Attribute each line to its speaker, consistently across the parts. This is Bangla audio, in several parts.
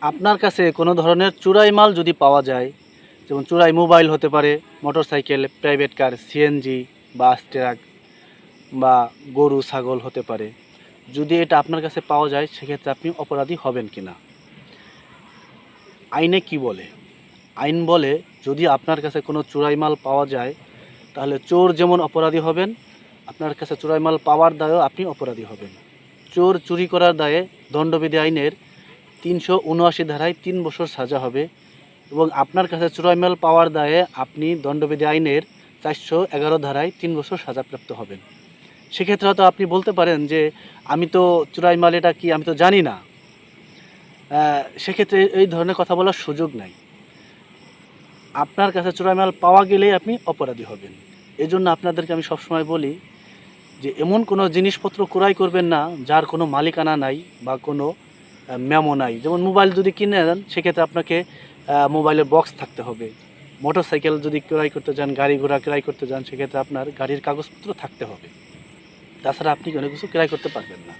Speaker 1: আপনার কাছে কোনো ধরনের চুরাই মাল যদি পাওয়া যায়, যেমন চুরাই মোবাইল হতে পারে, মোটরসাইকেল, প্রাইভেট কার, সিএনজি, বাস, ট্রাক বা গরু ছাগল হতে পারে, যদি এটা আপনার কাছে পাওয়া যায় সেক্ষেত্রে আপনি অপরাধী হবেন কিনা? আইনে কি বলে? আইন বলে যদি আপনার কাছে কোনো চুরাই মাল পাওয়া যায় তাহলে চোর যেমন অপরাধী হবেন, আপনার কাছে চুরাই মাল পাওয়ার দায়েও আপনি অপরাধী হবেন। চোর চুরি করার দায়ে দণ্ডবিধি আইনের ৩৭৯ ধারায় ৩ বছর সাজা হবে এবং আপনার কাছে চোরাই মাল পাওয়ার দায়ে আপনি দণ্ডবিধি আইনের ৪১১ ধারায় ৩ বছর সাজাপ্রাপ্ত হবেন। সেক্ষেত্রে হয়তো আপনি বলতে পারেন যে আমি তো চোরাই মাল এটা কি আমি তো জানি না। সেক্ষেত্রে এই ধরনের কথা বলার সুযোগ নাই। আপনার কাছে চোরাই মাল পাওয়া গেলেই আপনি অপরাধী হবেন। এই জন্য আপনাদেরকে আমি সবসময় বলি যে এমন কোনো জিনিসপত্র ক্রয় করবেন না যার কোনো মালিকানা নাই বা কোনো মেমো নাই। যেমন মোবাইল যদি কিনে নেন সেক্ষেত্রে আপনাকে মোবাইলের বক্স থাকতে হবে। মোটরসাইকেল যদি ক্রয় করতে যান, গাড়ি ঘোড়া ক্রয় করতে যান সেক্ষেত্রে আপনার গাড়ির কাগজপত্র থাকতে হবে। তাছাড়া আপনি কোনো কিছু ক্রয় করতে পারবেন না।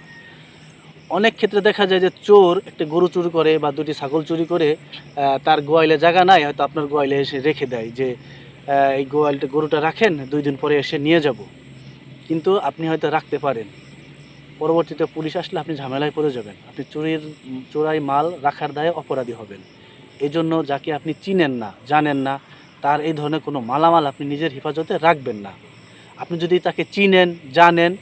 Speaker 1: অনেক ক্ষেত্রে দেখা যায় যে চোর একটা গরু চুরি করে বা দুটি ছাগল চুরি করে তার গোয়ালে জায়গা নাই, হয়তো আপনার গোয়ালে এসে রেখে দেয় যে এই গরুটা রাখেন, 2 দিন পরে এসে নিয়ে যাব। কিন্তু আপনি হয়তো রাখতে পারেন, পরবর্তীতে পুলিশ আসলে আপনি ঝামেলায় পড়ে যাবেন, আপনি চোরাই মাল রাখার দায়ে অপরাধী হবেন। এই জন্য যাকে আপনি চিনেন না, জানেন না, তার এই ধরনের কোনো মালামাল আপনি নিজের হেফাজতে রাখবেন না। আপনি যদি তাকে চিনেন, জানেন,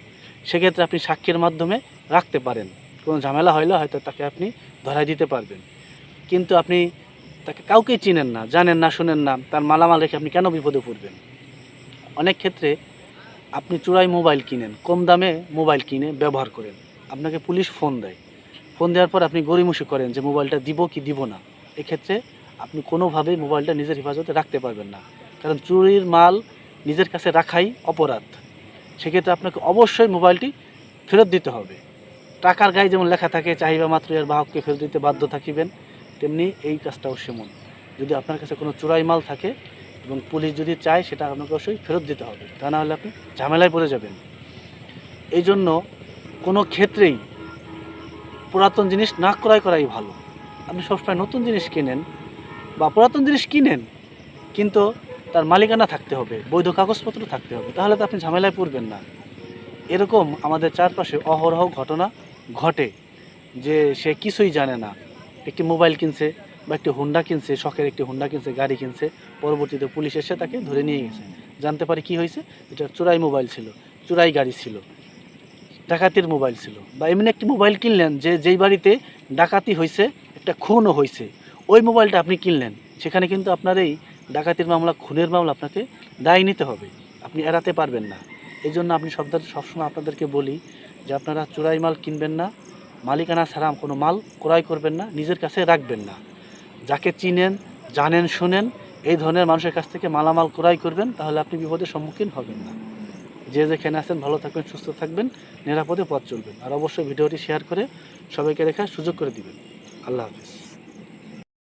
Speaker 1: সেক্ষেত্রে আপনি সাক্ষীর মাধ্যমে রাখতে পারেন। কোনো ঝামেলা হইলে হয়তো তাকে আপনি ধরাই দিতে পারবেন। কিন্তু আপনি তাকে কাউকেই চিনেন না, জানেন না, শোনেন না, তার মালামাল রেখে আপনি কেন বিপদে পড়বেন? অনেক ক্ষেত্রে আপনি চোরাই মোবাইল কিনেন, কম দামে মোবাইল কিনে ব্যবহার করেন, আপনাকে পুলিশ ফোন দেয়, ফোন দেওয়ার পর আপনি গড়িমসি করেন যে মোবাইলটা দিব কি দিব না। এক্ষেত্রে আপনি কোনোভাবেই মোবাইলটা নিজের হেফাজতে রাখতে পারবেন না, কারণ চুরির মাল নিজের কাছে রাখাই অপরাধ। সেক্ষেত্রে আপনাকে অবশ্যই মোবাইলটি ফেরত দিতে হবে। টাকার গায়ে যেমন লেখা থাকে চাহিবা মাত্র এর বাহককে ফেরত দিতে বাধ্য থাকিবেন, তেমনি এই কাজটাও সেমন। যদি আপনার কাছে কোনো চোরাই মাল থাকে এবং পুলিশ যদি চায় সেটা আপনাকে অবশ্যই ফেরত দিতে হবে, তা না হলে আপনি ঝামেলায় পড়ে যাবেন। এই জন্য কোনো ক্ষেত্রেই পুরাতন জিনিস না ক্রয় করাই ভালো। আপনি সবসময় নতুন জিনিস কেনেন বা পুরাতন জিনিস কিনেন, কিন্তু তার মালিকানা থাকতে হবে, বৈধ কাগজপত্র থাকতে হবে, তাহলে তো আপনি ঝামেলায় পড়বেন না। এরকম আমাদের চারপাশে অহরহ ঘটনা ঘটে যে সে কিছুই জানে না, একটি মোবাইল কিনছে বা একটি হুন্ডা কিনছে, শখের একটি হুন্ডা কিনছে, গাড়ি কিনছে, পরবর্তীতে পুলিশ এসে তাকে ধরে নিয়ে গেছে। জানতে পারে কি হয়েছে, এটা চোরাই মোবাইল ছিল, চোরাই গাড়ি ছিল, ডাকাতির মোবাইল ছিল। বা এমনি একটি মোবাইল কিনলেন যেই বাড়িতে ডাকাতি হয়েছে, একটা খুনও হয়েছে, ওই মোবাইলটা আপনি কিনলেন, সেখানে কিন্তু আপনার এই ডাকাতির মামলা, খুনের মামলা আপনাকে দায় নিতে হবে, আপনি এড়াতে পারবেন না। এই জন্য আপনি সবসময় আপনাদেরকে বলি যে আপনারা চোরাই মাল কিনবেন না, মালিকানা ছাড়া কোনো মাল ক্রয় করবেন না, নিজের কাছে রাখবেন না। যাকে চিনেন, জানেন, শোনেন, এই ধরনের মানুষের কাছ থেকে মালামাল ক্রয় করবেন, তাহলে আপনি বিপদের সম্মুখীন হবেন না। যে যেখানে আছেন ভালো থাকবেন, সুস্থ থাকবেন, নিরাপদে পথ চলবেন। আর অবশ্যই ভিডিওটি শেয়ার করে সবাইকে দেখার সুযোগ করে দিবেন। আল্লাহ হাফিজ।